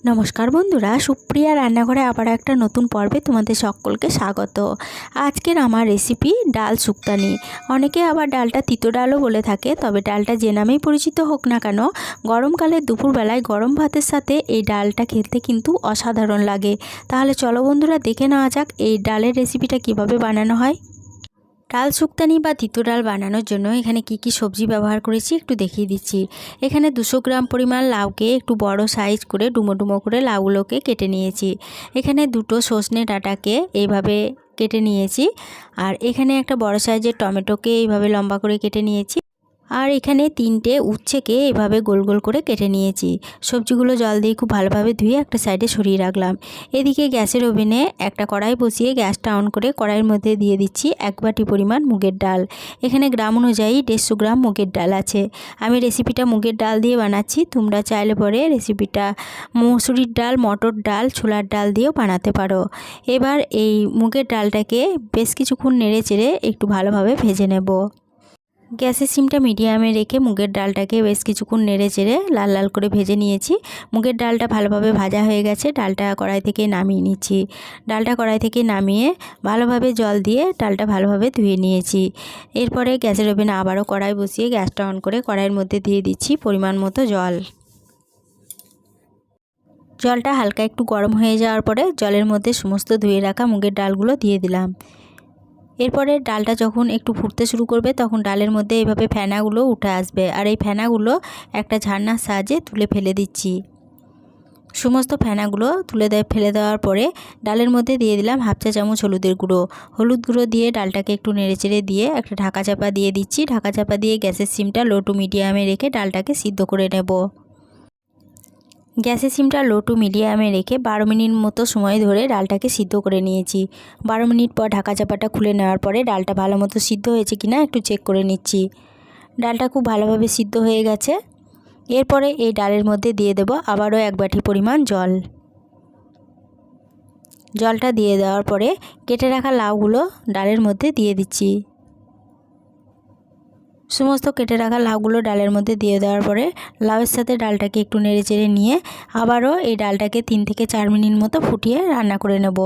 নমস্কার বন্ধুরা, সুপ্রিয়া রান্নাঘরে আবার একটা নতুন পর্বে তোমাদের সকলকে স্বাগত। আজকের আমার রেসিপি ডাল শুক্তানি। অনেকে আবার ডালটা তিতো ডালও বলে থাকে, তবে ডালটা যে নামেই পরিচিত হোক না কেন, গরমকালে দুপুরবেলায় গরম ভাতের সাথে এই ডালটা খেতে কিন্তু অসাধারণ লাগে। তাহলে চলো বন্ধুরা, দেখে নেওয়া যাক এই ডালের রেসিপিটা কিভাবে বানানো হয়। ডাল শুক্তানি বা তিতো ডাল বানানোর জন্য এখানে কি সবজি ব্যবহার করেছি একটু দেখিয়ে দিচ্ছি। এখানে 200 গ্রাম পরিমাণ লাউকে একটু বড় সাইজ করে ডুমো ডুমো করে লাউগুলোকে কেটে নিয়েছি। এখানে দুটো সজনে ডাঁটাকে এইভাবে কেটে নিয়েছি। আর এখানে একটা বড় সাইজের টমেটোকে এইভাবে লম্বা করে কেটে নিয়েছি। আর এখানে 3টে উচ্ছেকে এভাবে গোল গোল করে কেটে নিয়েছি। সবজিগুলো জল দিয়ে খুব ভালোভাবে ধুয়ে একটা সাইডে সরিয়ে রাখলাম। এদিকে গ্যাসের ওভেনে একটা কড়াই বসিয়ে গ্যাসটা অন করে কড়াইয়ের মধ্যে দিয়ে দিচ্ছি 1 বাটি পরিমাণ মুগের ডাল। এখানে গ্রাম অনুযায়ী 150 গ্রাম মুগের ডাল আছে। আমি রেসিপিটা মুগের ডাল দিয়ে বানাচ্ছি, তোমরা চাইলে পরে রেসিপিটা মসুরির ডাল, মটর ডাল, ছোলার ডাল দিয়েও বানাতে পারো। এবার এই মুগের ডালটাকে বেশ কিছুক্ষণ নেড়ে চেড়ে একটু ভালোভাবে ভেজে নেব। গ্যাসের সিমটা মিডিয়ামে রেখে মুগের ডালটাকে বেশ কিছুক্ষণ নেড়ে চেড়ে লাল লাল করে ভেজে নিয়েছি। মুগের ডালটা ভালোভাবে ভাজা হয়ে গেছে। ডালটা কড়াই থেকে নামিয়ে নিচ্ছি। ডালটা কড়াই থেকে নামিয়ে ভালোভাবে জল দিয়ে ডালটা ভালোভাবে ধুয়ে নিয়েছি। এরপরে গ্যাসের ওভেনে আবারও কড়াই বসিয়ে গ্যাসটা অন করে কড়াইয়ের মধ্যে দিয়ে দিচ্ছি পরিমাণ মতো জল। জলটা হালকা একটু গরম হয়ে যাওয়ার পরে জলের মধ্যে সমস্ত ধুয়ে রাখা মুগের ডালগুলো দিয়ে দিলাম। এরপরে ডালটা যখন একটু ফুটতে শুরু করবে তখন ডালের মধ্যে এইভাবে ফেনাগুলো উঠে আসবে, আর এই ফেনাগুলো একটা ঝান্নার সাহায্যে তুলে ফেলে দিচ্ছি। সমস্ত ফেনাগুলো ফেলে দেওয়ার পরে ডালের মধ্যে দিয়ে দিলাম 1/2 চা চামচ হলুদের গুঁড়ো। হলুদ গুঁড়ো দিয়ে ডালটাকে একটু নেড়েচেড়ে দিয়ে একটা ঢাকা চাপা দিয়ে দিচ্ছি। ঢাকা চাপা দিয়ে গ্যাসের সিমটা লো টু মিডিয়ামে রেখে ডালটাকে সিদ্ধ করে নেব। গ্যাসের সিমটা লো টু মিডিয়ামে রেখে 12 মিনিট মতো সময় ধরে ডালটাকে সিদ্ধ করে নিয়েছি। 12 মিনিট পর ঢাকা চাপাটা খুলে নেওয়ার পরে ডালটা ভালো মতো সিদ্ধ হয়েছে কিনা একটু চেক করে নিচ্ছি। ডালটা খুব ভালোভাবে সিদ্ধ হয়ে গেছে। এরপরে এই ডালের মধ্যে দিয়ে দেব আবারও 1 বাটি পরিমাণ জল। জলটা দিয়ে দেওয়ার পরে কেটে রাখা লাউগুলো ডালের মধ্যে দিয়ে দিচ্ছি। সমস্ত কেটে রাখা লাউগুলো ডালের মধ্যে দিয়ে দেওয়ার পরে লাউয়ের সাথে ডালটাকে একটু নেড়ে চেড়ে নিয়ে আবারও এই ডালটাকে 3 থেকে 4 মিনিট মতো ফুটিয়ে রান্না করে নেব।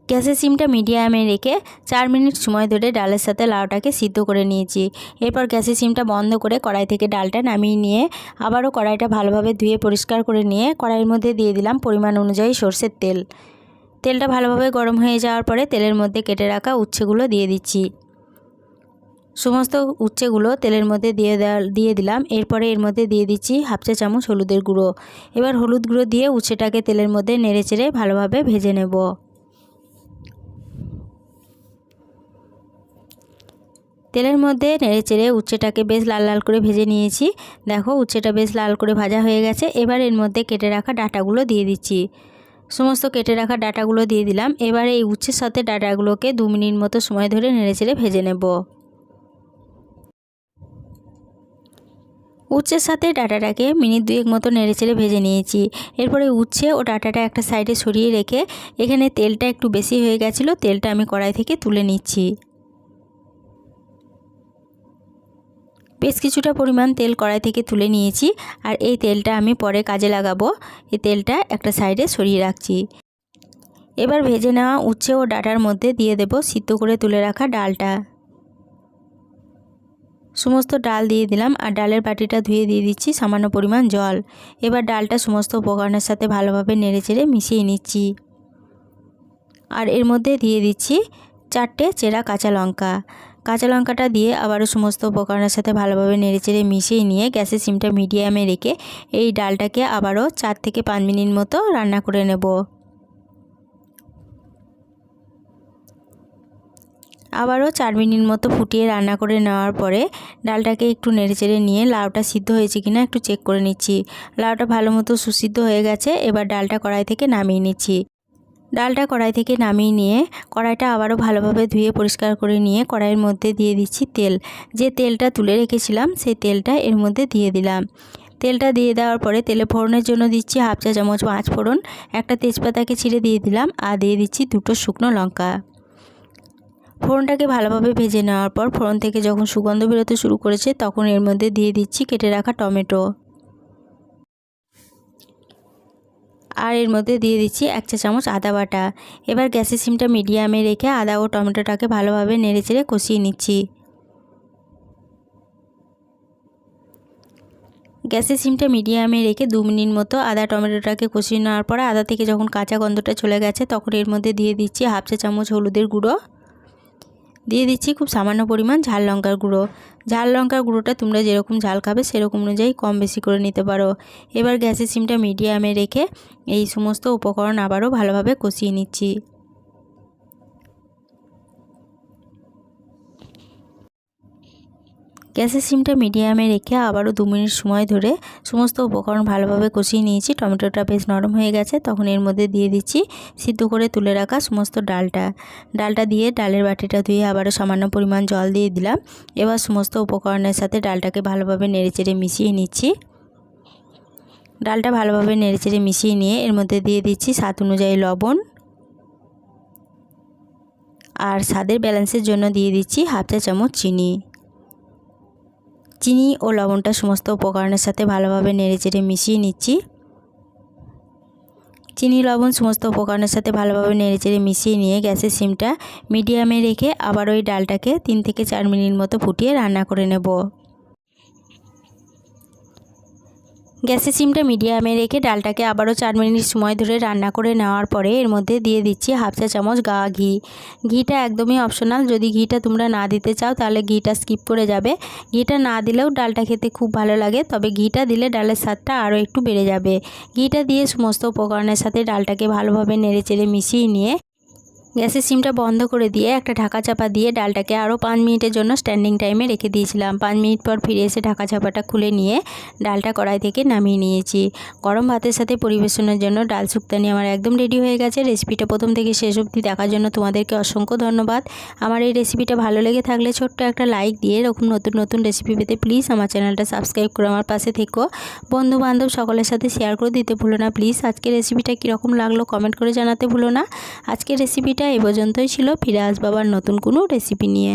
গ্যাসের সিমটা মিডিয়ামে রেখে 4 মিনিট সময় ধরে ডালের সাথে লাউটাকে সিদ্ধ করে নিয়েছি। এরপর গ্যাসের সিমটা বন্ধ করে কড়াই থেকে ডালটা নামিয়ে নিয়ে আবারও কড়াইটা ভালোভাবে ধুয়ে পরিষ্কার করে নিয়ে কড়াইয়ের মধ্যে দিয়ে দিলাম পরিমাণ অনুযায়ী সরষের তেল। তেলটা ভালোভাবে গরম হয়ে যাওয়ার পরে তেলের মধ্যে কেটে রাখা উচ্ছেগুলো দিয়ে দিচ্ছি। সমস্ত উচ্ছেগুলো তেলের মধ্যে দিয়ে দিলাম। এরপরে এর মধ্যে দিয়ে দিচ্ছি 1/2 চা চামচ হলুদের গুঁড়ো। এবার হলুদ গুঁড়ো দিয়ে উচ্ছেটাকে তেলের মধ্যে নেড়েচেড়ে ভালোভাবে ভেজে নেব। তেলের মধ্যে নেড়েচেড়ে উচ্ছেটাকে বেশ লাল লাল করে ভেজে নিয়েছি। দেখো উচ্ছেটা বেশ লাল করে ভাজা হয়ে গেছে। এবার এর মধ্যে কেটে রাখা ডাঁটাগুলো দিয়ে দিচ্ছি। সমস্ত কেটে রাখা ডাঁটাগুলো দিয়ে দিলাম। এবার এই উচ্ছের সাথে ডাঁটাগুলোকে 2 মিনিট মতো সময় ধরে নেড়েচেড়ে ভেজে নেব। উচ্ছের সাথে ডাঁটাটাকে মিনিট 2 মতো নেড়েচেড়ে ভেজে নিয়েছি। এরপরে উচ্ছে ও ডাঁটাটা একটা সাইডে সরিয়ে রেখে এখানে তেলটা একটু বেশি হয়ে গেছিলো, তেলটা আমি কড়াই থেকে তুলে নিচ্ছি। বেশ কিছুটা পরিমাণ তেল কড়াই থেকে তুলে নিয়েছি, আর এই তেলটা আমি পরে কাজে লাগাবো। এই তেলটা একটা সাইডে সরিয়ে রাখছি। এবার ভেজে নেওয়া উচ্ছে ও ডাঁটার মধ্যে দিয়ে দেব সিদ্ধ করে তুলে রাখা ডালটা। সমস্ত ডাল দিয়ে দিলাম, আর ডালের বাটিটা ধুয়ে দিয়ে দিচ্ছি সামান্য পরিমাণ জল। এবার ডালটা সমস্ত উপকরণের সাথে ভালোভাবে নেড়েচেড়ে মিশিয়ে নিচ্ছি। আর এর মধ্যে দিয়ে দিচ্ছি 4টে চেরা কাঁচা লঙ্কা। কাঁচা লঙ্কাটা দিয়ে আবারও সমস্ত উপকরণের সাথে ভালোভাবে নেড়েচেড়ে মিশিয়ে নিয়ে গ্যাসের সিমটা মিডিয়ামে রেখে এই ডালটাকে আবারও 4 থেকে 5 মিনিট মতো রান্না করে নেব। আবারও 4 মিনিট মতো ফুটিয়ে রান্না করে নেওয়ার পরে ডালটাকে একটু নেড়েচেড়ে নিয়ে লাউটা সিদ্ধ হয়েছে কিনা একটু চেক করে নিচ্ছি। লাউটা ভালো মতো সুসিদ্ধ হয়ে গেছে। এবার ডালটা কড়াই থেকে নামিয়ে নিচ্ছি। ডালটা কড়াই থেকে নামিয়ে নিয়ে কড়াইটা আবারও ভালোভাবে ধুয়ে পরিষ্কার করে নিয়ে কড়াইয়ের মধ্যে দিয়ে দিচ্ছি তেল। যে তেলটা তুলে রেখেছিলাম সেই তেলটা এর মধ্যে দিয়ে দিলাম। তেলটা দিয়ে দেওয়ার পরে তেলে ফোড়নের জন্য দিচ্ছি 1/2 চা চামচ 5 ফোড়ন, একটা তেজপাতাকে ছিঁড়ে দিয়ে দিলাম, আর দিয়ে দিচ্ছি 2টো শুকনো লঙ্কা। ফোড়নটাকে ভালোভাবে ভেজে নেওয়ার পর ফোড়ন থেকে যখন সুগন্ধ বেরোতে শুরু করেছে তখন এর মধ্যে দিয়ে দিচ্ছি কেটে রাখা টমেটো। আর এর মধ্যে দিয়ে দিচ্ছি 1 চা চামচ আদা বাটা। এবার গ্যাসের সিমটা মিডিয়ামে রেখে আদা ও টমেটোটাকে ভালোভাবে নেড়েচেড়ে কষিয়ে নিচ্ছি। গ্যাসের সিমটা মিডিয়ামে রেখে 2 মিনিট মতো আদা টমেটোটাকে কষিয়ে নেওয়ার পরে আদা থেকে যখন কাঁচা গন্ধটা চলে গেছে তখন এর মধ্যে দিয়ে দিচ্ছি 1/2 চা চামচ হলুদের গুঁড়ো, দিয়ে দিচ্ছি খুব সামান্য পরিমাণ ঝাল লঙ্কার গুঁড়ো। ঝাল লঙ্কার গুঁড়োটা তোমরা যেরকম ঝাল খাবে সেরকম অনুযায়ী কম বেশি করে নিতে পারো। এবার গ্যাসের সিমটা মিডিয়ামে রেখে এই সমস্ত উপকরণ আবারও ভালোভাবে কষিয়ে নিচ্ছি। গ্যাসের সিমটা মিডিয়ামে রেখে আবারও 2 মিনিট সময় ধরে সমস্ত উপকরণ ভালোভাবে কষিয়ে নিয়েছি। টমেটোটা বেশ নরম হয়ে গেছে, তখন এর মধ্যে দিয়ে দিচ্ছি সিদ্ধ করে তুলে রাখা সমস্ত ডালটা দিয়ে ডালের বাটিটা ধুয়ে আবারও সামান্য পরিমাণ জল দিয়ে দিলাম। এবার সমস্ত উপকরণের সাথে ডালটাকে ভালোভাবে নেড়েচেড়ে মিশিয়ে নিচ্ছি। ডালটা ভালোভাবে নেড়েচেড়ে মিশিয়ে নিয়ে এর মধ্যে দিয়ে দিচ্ছি স্বাদ অনুযায়ী লবণ, আর স্বাদের ব্যালেন্সের জন্য দিয়ে দিচ্ছি 1/2 চা চামচ চিনি। চিনি ও লবণটা সমস্ত উপকরণের সাথে ভালোভাবে নেড়েচেড়ে মিশিয়ে নিচ্ছি। চিনি লবণ সমস্ত উপকরণের সাথে ভালোভাবে নেড়েচেড়ে মিশিয়ে নিয়ে গ্যাসের সিমটা মিডিয়ামে রেখে আবার ওই ডালটাকে 3 থেকে 4 মিনিট মতো ফুটিয়ে রান্না করে নেব। গ্যাসের সিমটা মিডিয়ামে রেখে ডালটাকে আবারও 4 মিনিট সময় ধরে রান্না করে নেওয়ার পরে এর মধ্যে দিয়ে দিচ্ছি 1/2 চা চামচ গাওয়া ঘি। ঘিটা একদমই অপশনাল, যদি ঘিটা তোমরা না দিতে চাও তাহলে ঘিটা স্কিপ করে যাবে। ঘিটা না দিলেও ডালটা খেতে খুব ভালো লাগে, তবে ঘিটা দিলে ডালের স্বাদটা আরও একটু বেড়ে যাবে। ঘিটা দিয়ে সমস্ত উপকরণের সাথে ডালটাকে ভালোভাবে নেড়েচেড়ে মিশিয়ে নিয়ে গ্যাসের সিমটা বন্ধ করে দিয়ে একটা ঢাকা চাপা দিয়ে ডালটাকে আরও 5 মিনিটের জন্য স্ট্যান্ডিং টাইমে রেখে দিয়েছিলাম। 5 মিনিট পর ফিরে এসে ঢাকা চাপাটা খুলে নিয়ে ডালটা কড়াই থেকে নামিয়ে নিয়েছি। গরম ভাতের সাথে পরিবেশনের জন্য ডাল শুক্তানি আমার একদম রেডি হয়ে গেছে। রেসিপিটা প্রথম থেকে শেষ অবধি দেখার জন্য তোমাদেরকে অসংখ্য ধন্যবাদ। আমার এই রেসিপিটা ভালো লেগে থাকলে ছোট্ট একটা লাইক দিয়ে এরকম নতুন নতুন রেসিপি পেতে প্লিজ আমার চ্যানেলটা সাবস্ক্রাইব করে আমার পাশে থেকো। বন্ধু বান্ধব সকলের সাথে শেয়ার করে দিতে ভুলো না প্লিজ। আজকের রেসিপিটা কীরকম লাগলো কমেন্ট করে জানাতে ভুলো না। আজকের রেসিপিটা এই পর্যন্তই ছিল, ফিরে আসবো আবার নতুন কোনো রেসিপি নিয়ে।